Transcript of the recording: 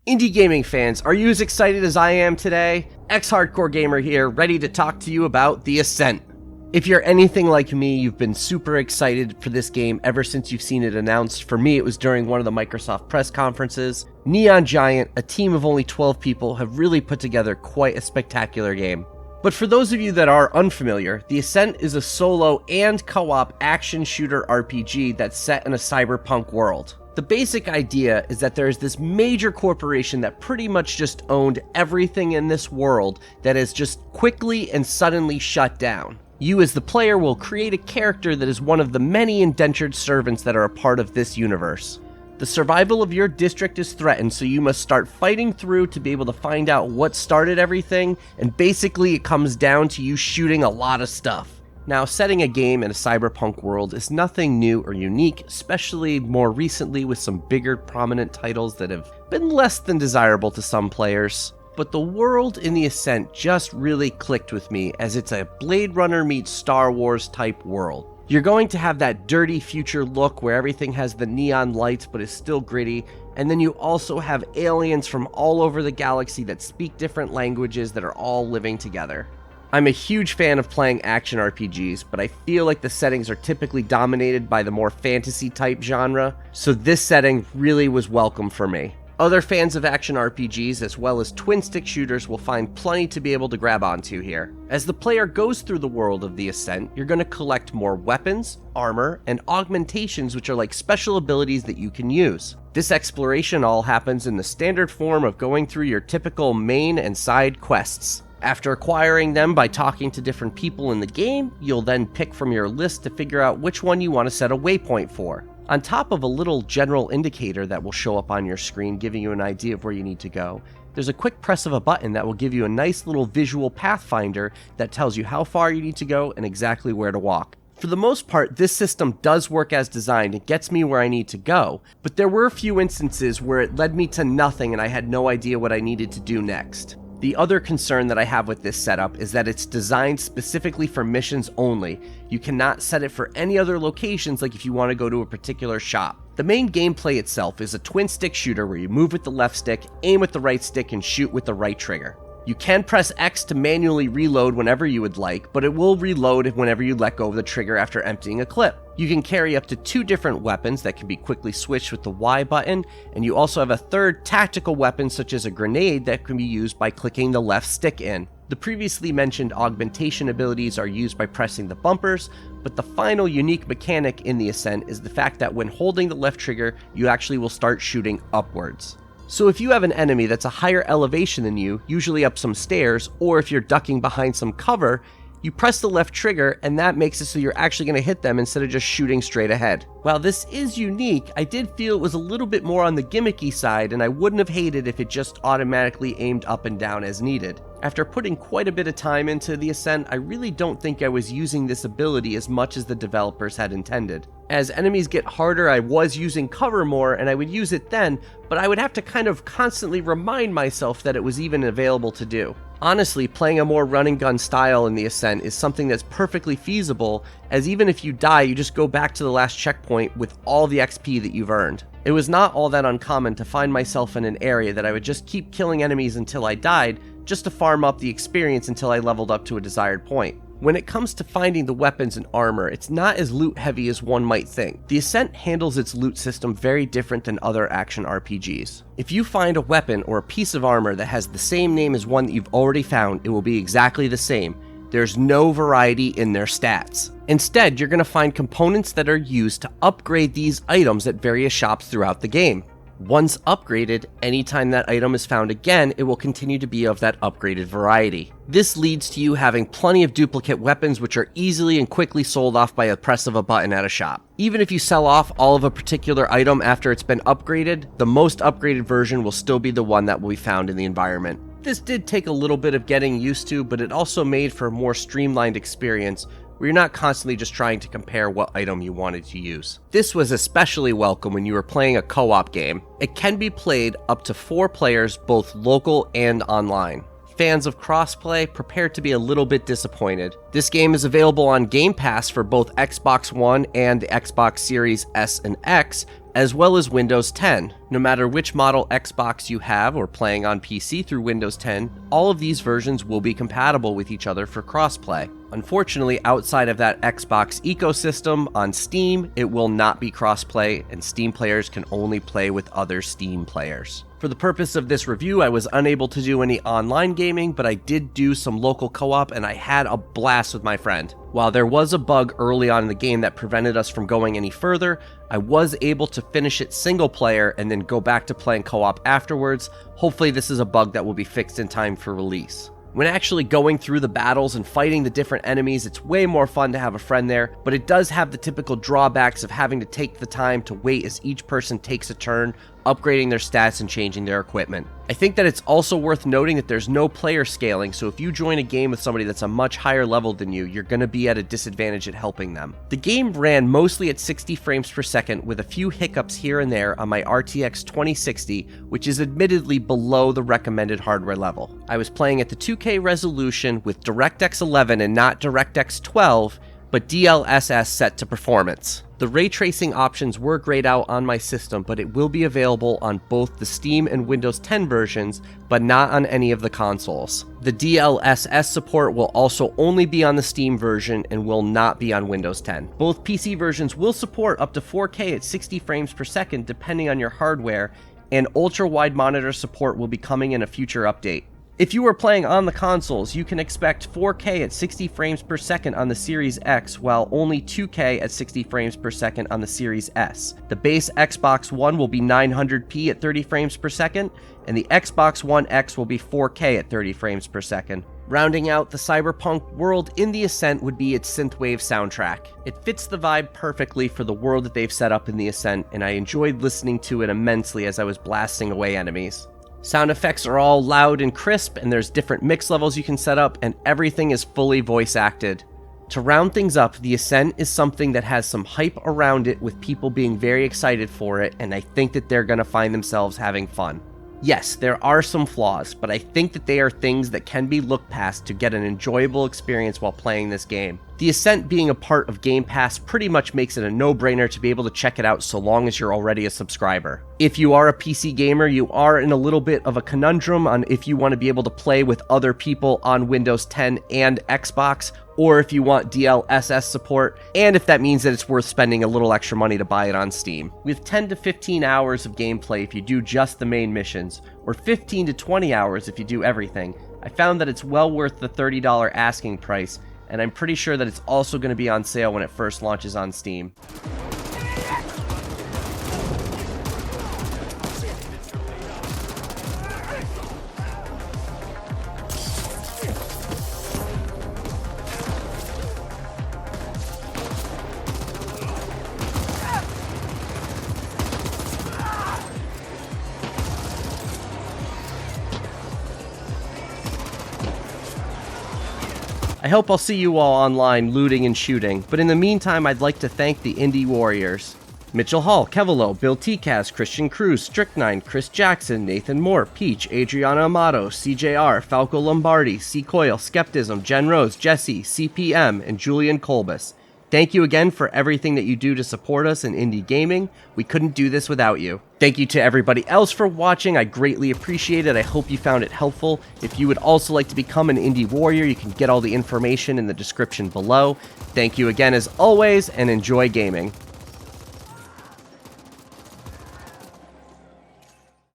Indie gaming fans, are you as excited as I am today? Ex-Hardcore Gamer here, ready to talk to you about the Ascent. If you're anything like me, you've been super excited for this game ever since you've seen it announced. For me, it was during one of the Microsoft press conferences. Neon Giant, a team of only 12 people, have really put together quite a spectacular game. But for those of you that are unfamiliar, the Ascent is a solo and co-op action shooter RPG that's set in a cyberpunk world. The basic idea is that there is this major corporation that pretty much just owned everything in this world that has just quickly and suddenly shut down. You as the player will create a character that is one of the many indentured servants that are a part of this universe. The survival of your district is threatened, so you must start fighting through to be able to find out what started everything, and basically it comes down to you shooting a lot of stuff. Now, setting a game in a cyberpunk world is nothing new or unique, especially more recently with some bigger prominent titles that have been less than desirable to some players. But the world in the Ascent just really clicked with me, as it's a Blade Runner meets Star Wars type world. You're going to have that dirty future look where everything has the neon lights but is still gritty, and then you also have aliens from all over the galaxy that speak different languages that are all living together. I'm a huge fan of playing action RPGs, but I feel like the settings are typically dominated by the more fantasy type genre, so this setting really was welcome for me. Other fans of action RPGs as well as twin stick shooters will find plenty to be able to grab onto here. As the player goes through the world of the Ascent, you're going to collect more weapons, armor, and augmentations, which are like special abilities that you can use. This exploration all happens in the standard form of going through your typical main and side quests. After acquiring them by talking to different people in the game, you'll then pick from your list to figure out which one you want to set a waypoint for. On top of a little general indicator that will show up on your screen giving you an idea of where you need to go, there's a quick press of a button that will give you a nice little visual pathfinder that tells you how far you need to go and exactly where to walk. For the most part, this system does work as designed. It gets me where I need to go, but there were a few instances where it led me to nothing and I had no idea what I needed to do next. The other concern that I have with this setup is that it's designed specifically for missions only. You cannot set it for any other locations, like if you want to go to a particular shop. The main gameplay itself is a twin stick shooter where you move with the left stick, aim with the right stick, and shoot with the right trigger. You can press X to manually reload whenever you would like, but it will reload whenever you let go of the trigger after emptying a clip. You can carry up to 2 different weapons that can be quickly switched with the Y button, and you also have a third tactical weapon such as a grenade that can be used by clicking the left stick in. The previously mentioned augmentation abilities are used by pressing the bumpers, but the final unique mechanic in the Ascent is the fact that when holding the left trigger, you actually will start shooting upwards. So if you have an enemy that's a higher elevation than you, usually up some stairs, or if you're ducking behind some cover, you press the left trigger and that makes it so you're actually going to hit them instead of just shooting straight ahead. While this is unique, I did feel it was a little bit more on the gimmicky side, and I wouldn't have hated if it just automatically aimed up and down as needed. After putting quite a bit of time into the Ascent, I really don't think I was using this ability as much as the developers had intended. As enemies get harder, I was using cover more, and I would use it then, but I would have to kind of constantly remind myself that it was even available to do. Honestly, playing a more run and gun style in the Ascent is something that's perfectly feasible, as even if you die, you just go back to the last checkpoint with all the XP that you've earned. It was not all that uncommon to find myself in an area that I would just keep killing enemies until I died, just to farm up the experience until I leveled up to a desired point. When it comes to finding the weapons and armor, it's not as loot heavy as one might think. The Ascent handles its loot system very different than other action RPGs. If you find a weapon or a piece of armor that has the same name as one that you've already found, it will be exactly the same. There's no variety in their stats. Instead, you're going to find components that are used to upgrade these items at various shops throughout the game. Once upgraded, anytime that item is found again, it will continue to be of that upgraded variety. This leads to you having plenty of duplicate weapons which are easily and quickly sold off by a press of a button at a shop. Even if you sell off all of a particular item after it's been upgraded, the most upgraded version will still be the one that will be found in the environment. This did take a little bit of getting used to, but it also made for a more streamlined experience where you're not constantly just trying to compare what item you wanted to use. This was especially welcome when you were playing a co-op game. It can be played up to 4 players, both local and online. Fans of Crossplay, prepare to be a little bit disappointed. This game is available on Game Pass for both Xbox One and the Xbox Series S and X, as well as Windows 10. No matter which model Xbox you have or playing on PC through Windows 10, all of these versions will be compatible with each other for crossplay. Unfortunately, outside of that Xbox ecosystem on Steam, it will not be crossplay, and Steam players can only play with other Steam players. For the purpose of this review, I was unable to do any online gaming, but I did do some local co-op, and I had a blast with my friend. While there was a bug early on in the game that prevented us from going any further, I was able to finish it single player and then go back to playing co-op afterwards. Hopefully this is a bug that will be fixed in time for release. When actually going through the battles and fighting the different enemies, it's way more fun to have a friend there, but it does have the typical drawbacks of having to take the time to wait as each person takes a turn, upgrading their stats and changing their equipment. I think that it's also worth noting that there's no player scaling, so if you join a game with somebody that's a much higher level than you, you're going to be at a disadvantage at helping them. The game ran mostly at 60 frames per second with a few hiccups here and there on my RTX 2060, which is admittedly below the recommended hardware level. I was playing at the 2K resolution with DirectX 11 and not DirectX 12, but DLSS set to performance. The ray tracing options were grayed out on my system, but it will be available on both the Steam and Windows 10 versions, but not on any of the consoles. The DLSS support will also only be on the Steam version and will not be on Windows 10. Both PC versions will support up to 4K at 60 frames per second depending on your hardware, and ultra-wide monitor support will be coming in a future update. If you are playing on the consoles, you can expect 4K at 60 frames per second on the Series X, while only 2K at 60 frames per second on the Series S. The base Xbox One will be 900p at 30 frames per second, and the Xbox One X will be 4K at 30 frames per second. Rounding out the cyberpunk world in the Ascent would be its synthwave soundtrack. It fits the vibe perfectly for the world that they've set up in the Ascent, and I enjoyed listening to it immensely as I was blasting away enemies. Sound effects are all loud and crisp, and there's different mix levels you can set up, and everything is fully voice acted. To round things up, the Ascent is something that has some hype around it with people being very excited for it, and I think that they're going to find themselves having fun. Yes, there are some flaws, but I think that they are things that can be looked past to get an enjoyable experience while playing this game. The Ascent being a part of Game Pass pretty much makes it a no-brainer to be able to check it out so long as you're already a subscriber. If you are a PC gamer, you are in a little bit of a conundrum on if you want to be able to play with other people on Windows 10 and Xbox, or if you want DLSS support, and if that means that it's worth spending a little extra money to buy it on Steam. With 10 to 15 hours of gameplay if you do just the main missions, or 15 to 20 hours if you do everything, I found that it's well worth the $30 asking price, and I'm pretty sure that it's also going to be on sale when it first launches on Steam. I hope I'll see you all online looting and shooting, but in the meantime I'd like to thank the Indie Warriors. Mitchell Hall, Kevilo, Bill Tcaz, Christian Cruz, Strychnine, Chris Jackson, Nathan Moore, Peach, Adriana Amato, CJR, Falco Lombardi, C. Coyle, Skeptism, Jen Rose, Jesse, CPM, and Julian Kolbus. Thank you again for everything that you do to support us in indie gaming. We couldn't do this without you. Thank you to everybody else for watching. I greatly appreciate it. I hope you found it helpful. If you would also like to become an Indie Warrior, you can get all the information in the description below. Thank you again as always, and enjoy gaming.